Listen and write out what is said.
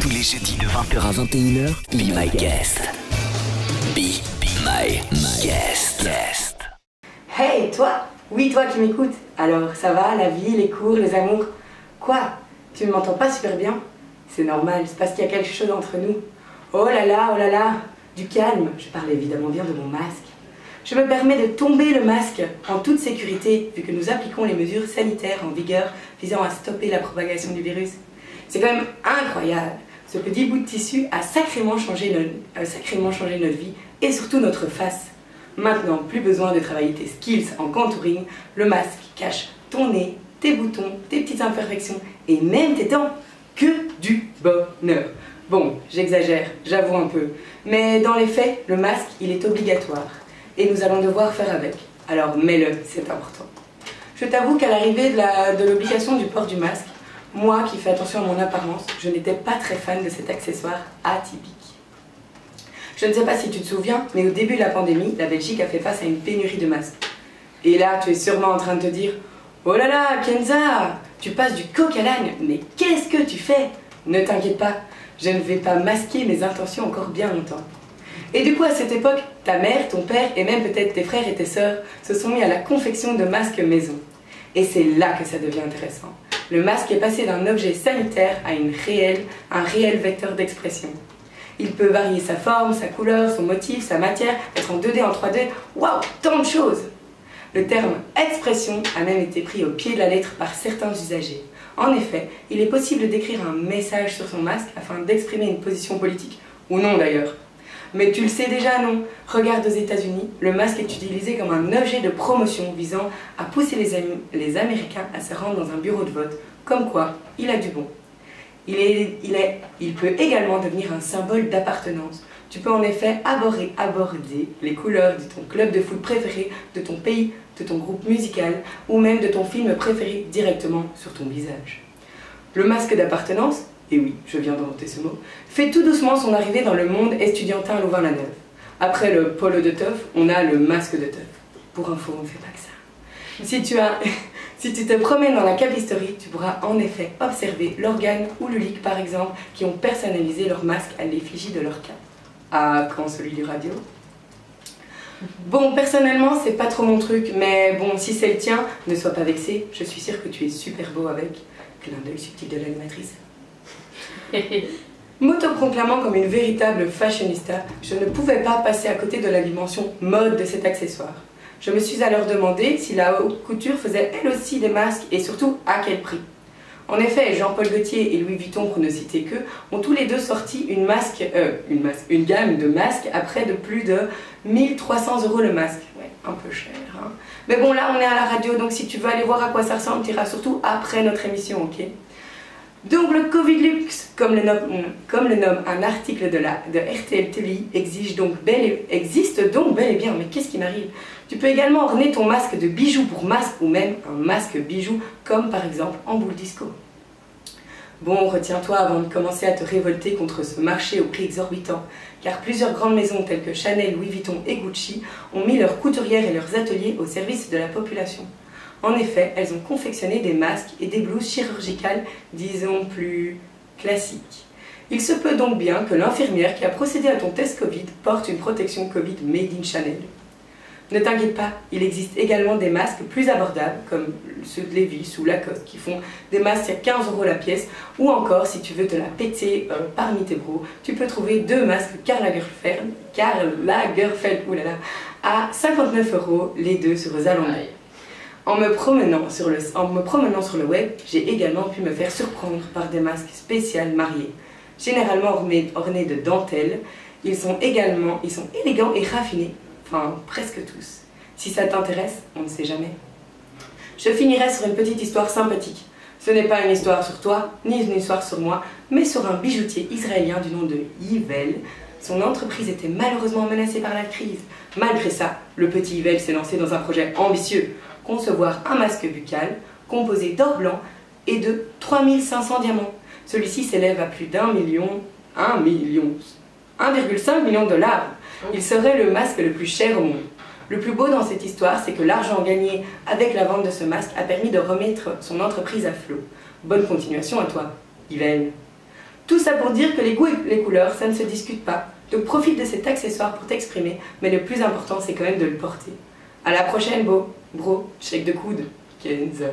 Tous les jeudis de 20 h à 21 h, Be My Guest. Be My Guest. Hey, toi! Oui, toi qui m'écoutes. Alors, ça va, la vie, les cours, les amours? Quoi? Tu ne m'entends pas super bien? C'est normal, c'est parce qu'il y a quelque chose entre nous. Oh là là, du calme. Je parle évidemment bien de mon masque. Je me permets de tomber le masque en toute sécurité, vu que nous appliquons les mesures sanitaires en vigueur visant à stopper la propagation du virus. C'est quand même incroyable. Ce petit bout de tissu a sacrément changé notre vie et surtout notre face. Maintenant, plus besoin de travailler tes skills en contouring, le masque cache ton nez, tes boutons, tes petites imperfections et même tes dents. Que du bonheur. Bon, j'exagère, j'avoue un peu, mais dans les faits, le masque, il est obligatoire et nous allons devoir faire avec. Alors mets-le, c'est important. Je t'avoue qu'à l'arrivée de l'obligation du port du masque, moi qui fais attention à mon apparence, je n'étais pas très fan de cet accessoire atypique. Je ne sais pas si tu te souviens, mais au début de la pandémie, la Belgique a fait face à une pénurie de masques. Et là, tu es sûrement en train de te dire « Oh là là, Kenza, tu passes du coq à l'âne, mais qu'est-ce que tu fais ?» Ne t'inquiète pas, je ne vais pas masquer mes intentions encore bien longtemps. Et du coup, à cette époque, ta mère, ton père et même peut-être tes frères et tes sœurs se sont mis à la confection de masques maison. Et c'est là que ça devient intéressant. Le masque est passé d'un objet sanitaire à un réel vecteur d'expression. Il peut varier sa forme, sa couleur, son motif, sa matière, être en 2D, en 3D, waouh, tant de choses! Le terme « expression » a même été pris au pied de la lettre par certains usagers. En effet, il est possible d'écrire un message sur son masque afin d'exprimer une position politique, ou non d'ailleurs. Mais tu le sais déjà, non? Regarde aux États-Unis, le masque est utilisé comme un objet de promotion visant à pousser les Américains à se rendre dans un bureau de vote, comme quoi il a du bon. Il peut également devenir un symbole d'appartenance. Tu peux en effet aborder les couleurs de ton club de foot préféré, de ton pays, de ton groupe musical ou même de ton film préféré directement sur ton visage. Le masque d'appartenance, et oui, je viens d'inventer ce mot, fait tout doucement son arrivée dans le monde estudiantin Louvain-la-Neuve. Après le polo de teuf, on a le masque de teuf. Pour info, on ne fait pas que ça. Si tu te promènes dans la capisterie, tu pourras en effet observer l'organe ou le leak par exemple qui ont personnalisé leur masque à l'effigie de leur cas. Ah, quand celui du radio? Bon, personnellement, c'est pas trop mon truc, mais bon, si c'est le tien, ne sois pas vexé, je suis sûre que tu es super beau avec. Clin d'œil subtil de l'animatrice. M'autoproclamant comme une véritable fashionista, je ne pouvais pas passer à côté de la dimension mode de cet accessoire. Je me suis alors demandé si la haute couture faisait elle aussi des masques et surtout à quel prix. En effet, Jean-Paul Gaultier et Louis Vuitton, pour ne citer qu'eux, ont tous les deux sorti une gamme de masques à près de plus de 1300 € le masque. Ouais, un peu cher, hein. Mais bon, là on est à la radio, donc si tu veux aller voir à quoi ça ressemble, tu iras surtout après notre émission, ok? Donc le Covid Luxe, comme le nomme un article de RTL TV, existe donc bel et bien, mais qu'est-ce qui m'arrive? Tu peux également orner ton masque de bijoux pour masque ou même un masque bijou, comme par exemple en boule disco. Bon, retiens-toi avant de commencer à te révolter contre ce marché au prix exorbitant, car plusieurs grandes maisons telles que Chanel, Louis Vuitton et Gucci ont mis leurs couturières et leurs ateliers au service de la population. En effet, elles ont confectionné des masques et des blouses chirurgicales, disons plus classiques. Il se peut donc bien que l'infirmière qui a procédé à ton test Covid porte une protection Covid made in Chanel. Ne t'inquiète pas, il existe également des masques plus abordables, comme ceux de Levi's ou Lacoste, qui font des masques à 15 € la pièce, ou encore, si tu veux te la péter parmi tes bros, tu peux trouver deux masques Karl Lagerfeld à 59 € les deux sur Zalando. En me promenant sur le web, j'ai également pu me faire surprendre par des masques spéciaux mariés. Généralement ornés de dentelle, ils sont élégants et raffinés, enfin presque tous. Si ça t'intéresse, on ne sait jamais. Je finirai sur une petite histoire sympathique. Ce n'est pas une histoire sur toi, ni une histoire sur moi, mais sur un bijoutier israélien du nom de Yivel. Son entreprise était malheureusement menacée par la crise. Malgré ça, le petit Yivel s'est lancé dans un projet ambitieux. Concevoir un masque buccal composé d'or blanc et de 3500 diamants. Celui-ci s'élève à plus d'1,5 million de dollars. Il serait le masque le plus cher au monde. Le plus beau dans cette histoire, c'est que l'argent gagné avec la vente de ce masque a permis de remettre son entreprise à flot. Bonne continuation à toi, Yvel. Tout ça pour dire que les goûts et les couleurs, ça ne se discute pas. Donc profite de cet accessoire pour t'exprimer, mais le plus important, c'est quand même de le porter. À la prochaine, bro, check de coude. Kenza.